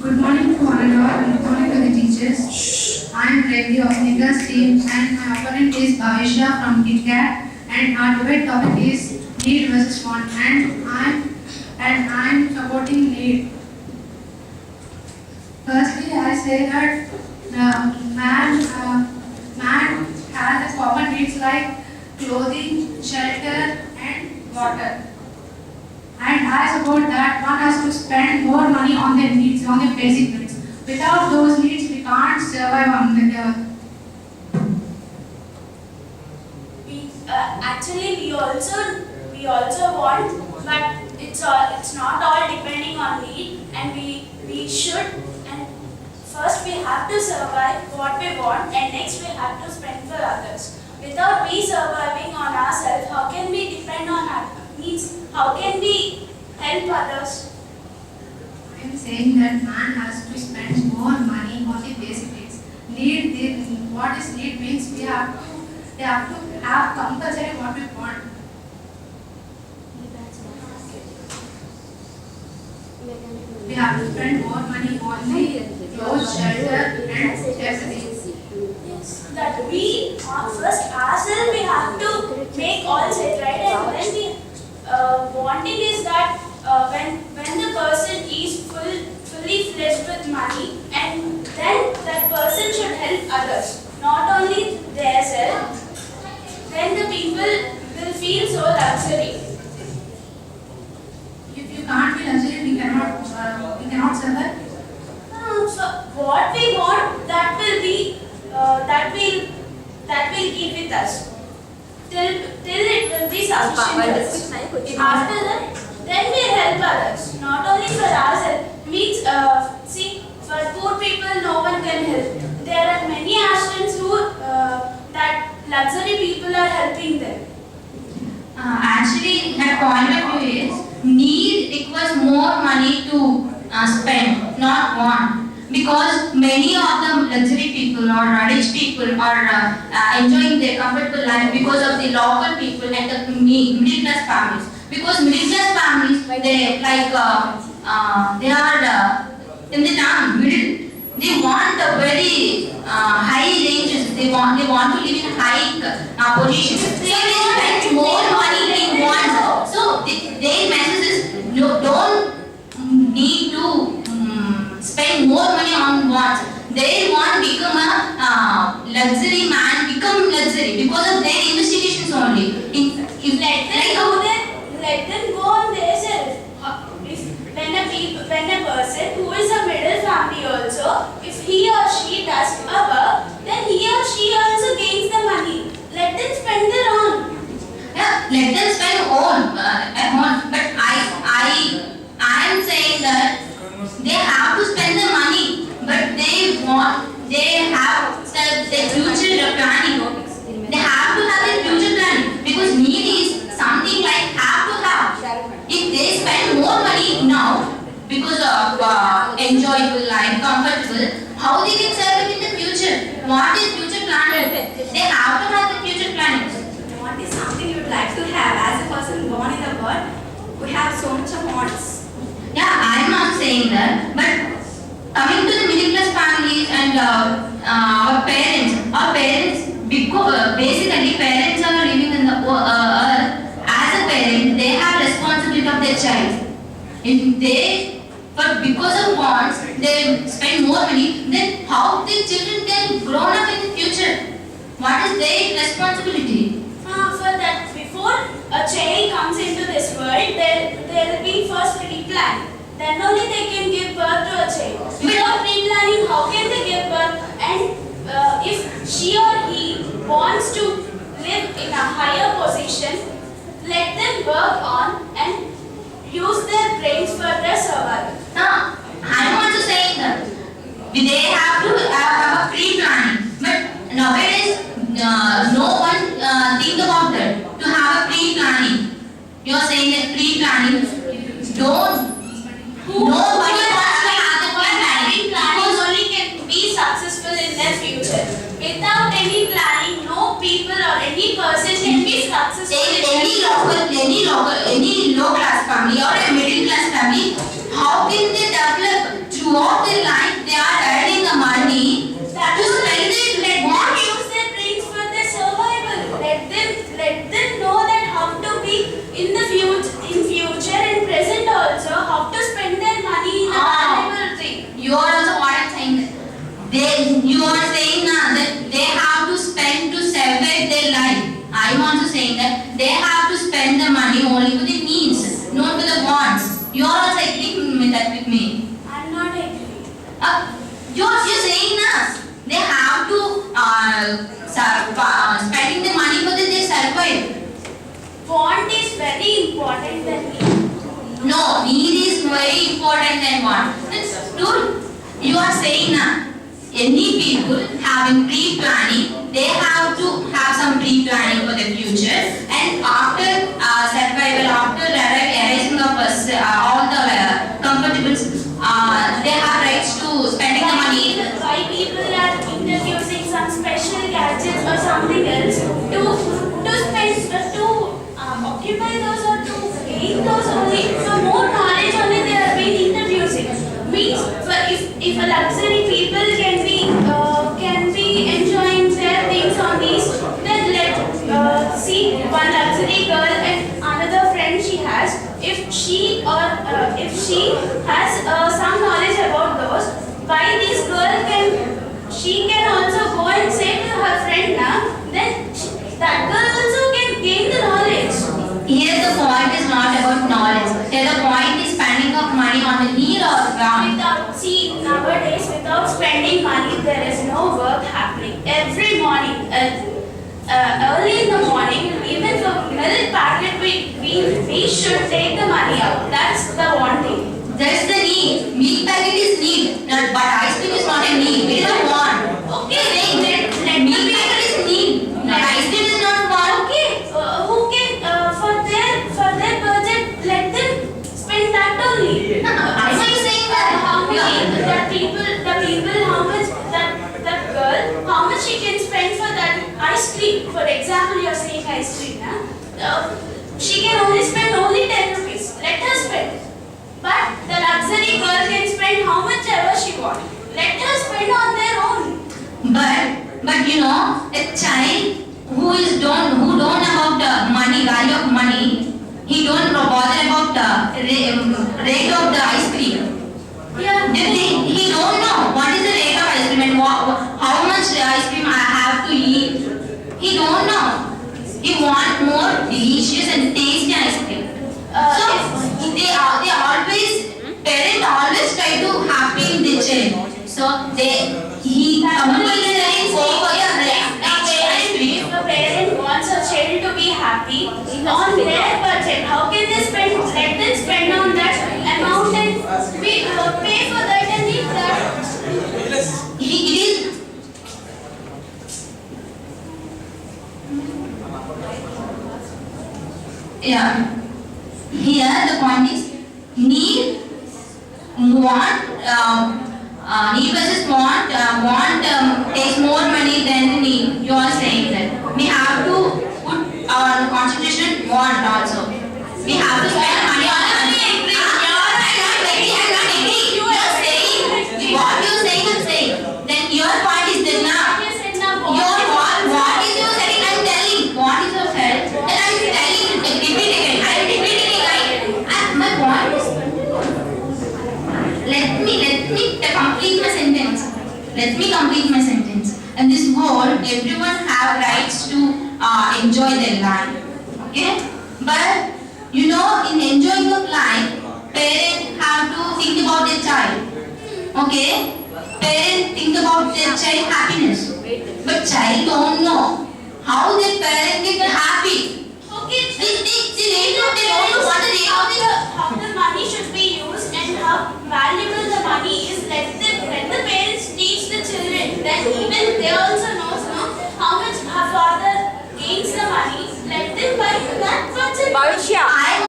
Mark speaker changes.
Speaker 1: Good morning to one and all, and good morning to the teachers. I am Reddy of Nika's team, and my opponent is Bhavisha from KitKat, and our debate topic is need versus want, and I'm supporting need. Firstly, I say that man has the common needs like clothing, shelter, and water. And I support that one has to spend more money on their needs, on their basic needs. Without those needs, we can't survive on the earth.
Speaker 2: We also want, but it's not all depending on need, and we should, and first we have to survive what we want, and next we have to spend for others. Without we surviving on ourselves, how can we depend on our needs? How can we help others?
Speaker 1: I am saying that man has to spend more money on the basic needs. What is need means they have to have compulsory what we want. We have to spend more money on the clothes, shelter, and necessities.
Speaker 2: Yes, that we first ourselves we have to make all set right, and then we wanting is that when the person is fully fledged with money, and then that person should help others, not only themselves. Then the people will feel so luxury.
Speaker 1: If you can't be luxury, we cannot survive.
Speaker 2: So what we want, that will keep with us till it will be sufficient. After that, then we help others, not only for ourselves. Means see, for poor people no one can help. There are many ashrams who that luxury people are helping them.
Speaker 3: Actually, my point of view is need requires more money to spend, not want. Because many of the luxury people or rich people are enjoying their comfortable life because of the local people and the middle class families. Because middle class families, they they are in the town middle. They want a very high ranges. They want to live in high positions. So they spend more money they want. So their message is you don't need to spend more money on wants. They want to become a luxury man, become luxury because of their investigations only.
Speaker 2: Let them go on themselves. When a person who is a middle family also, if he or she does a work, then he or she also gains the money. Let them spend their own.
Speaker 3: Yeah, let them spend at home. But I am saying that they have to spend the money, but they have their future planning. They have to have their future planning because need is something like have to have. If they spend more money now because of enjoyable life, comfortable, how they can survive in the future? What is future planning? They have to have the future planning.
Speaker 4: Want is something you would like to have. As a person born in the world, we have so much of wants.
Speaker 3: Yeah, I am not saying that, but coming to the middle class families and our parents, because basically parents are living in the earth. As a parent, they have responsibility of their child. If but because of wants, they spend more money, then how the children can grow up in the future? What is their responsibility?
Speaker 2: For that, before a child comes into this world, there will be first pre-plan. Then only they can give birth to a child. Without pre-planning, how can they give birth? And if she or he wants to live in a higher position, let them work on and use their brains for their survival.
Speaker 3: Now, I am also saying that they have to have a pre-planning, but nowadays no one think about that to have a pre-planning. You are saying that pre-planning nobody wants to have the pre-planning
Speaker 2: Because only can be successful in their future. Without any planning, no people or any person can be successful in their future.
Speaker 3: any low class family or a middle class family, how can they develop throughout their life they are earning the money to spend it.
Speaker 2: Let them
Speaker 3: What?
Speaker 2: use their brains for their survival. Let them know that how to be in the future and present also, how to spend their money in a valuable thing.
Speaker 3: You are also what I'm saying. You are saying that they have to spend to survive their life. I am also saying that they have to spend the money only for the needs, not for the wants. You are also agreeing with that with me.
Speaker 2: I'm not agree.
Speaker 3: You're saying that they have to spending the money for their survival.
Speaker 2: Want is very important than need.
Speaker 3: No, need is very important than want. Dude, you are saying that any people having pre-planning, they have to have some pre-planning for the future, and after survival, after arising of all the comfortables, they have rights to spending the money.
Speaker 2: Why people are introducing some special gadgets or something else to spend to occupy those or to gain those only for more knowledge only they are being introducing. Means if a luxury people can be enjoying their things on these, then let see one luxury girl and another friend she has. If she has some knowledge about those, why this girl she can also go and say to her friend now, then that girl also can gain the knowledge.
Speaker 3: Here the point is not about knowledge. Here the point is spending of money on the need or want.
Speaker 2: Nowadays, without spending money, there is no work happening. Every morning, early in the morning, even for milk packet, we should take the money out. That's the wanting.
Speaker 3: That's the need. Milk packet is need, but ice cream is not a need. It is a want.
Speaker 2: Okay,
Speaker 3: Saying that milk packet is need, but ice cream is not want.
Speaker 2: Okay, who can for their budget? Let them spend that only.
Speaker 3: I'm not saying that.
Speaker 2: How many the people how much that girl how much she can spend for that ice cream? For example, you are saying ice cream, she can only spend only 10 rupees. Let her spend. But the luxury girl can spend how much ever she wants. Let her spend on their own.
Speaker 3: But you know, a child who don't know about the money, value of money, he don't bother about the rate of the ice cream.
Speaker 2: Yeah.
Speaker 3: He don't know what is the rate of ice cream and how much ice cream I have to eat. He don't know. He want more delicious and tasty ice cream. Parents always try to happy in the child. So he compulsory go for the ice cream.
Speaker 2: If a parent wants a child to be happy on their budget, how can they spend? Let them spend on that amount and we pay for that and eat that.
Speaker 3: Yeah. Here the point is need, want, need versus want. Want takes more money than need. You are saying that we have to put our concentration want also. We have to spend money on money. I'm not agree. You are saying what you are saying. I'm saying. Then your point is that now. Your what is your setting? I'm telling. What is your set? And I'm telling. Repeat again. I'm repeating again. And my point is. Let me complete my sentence. Let me complete my sentence. In this world, everyone have rights to enjoy their life. Okay? But you know, in enjoying of life, parents have to think about their child. Okay? Parents think about their child happiness. But child don't know how their parent get happy.
Speaker 2: Okay,
Speaker 3: They don't know what the rate of
Speaker 2: how the money should be used and how valuable the money is. Let the parents teach the children. Then even they also knows how much her father gains the money. Let them buy that budget.
Speaker 5: Bhavishya.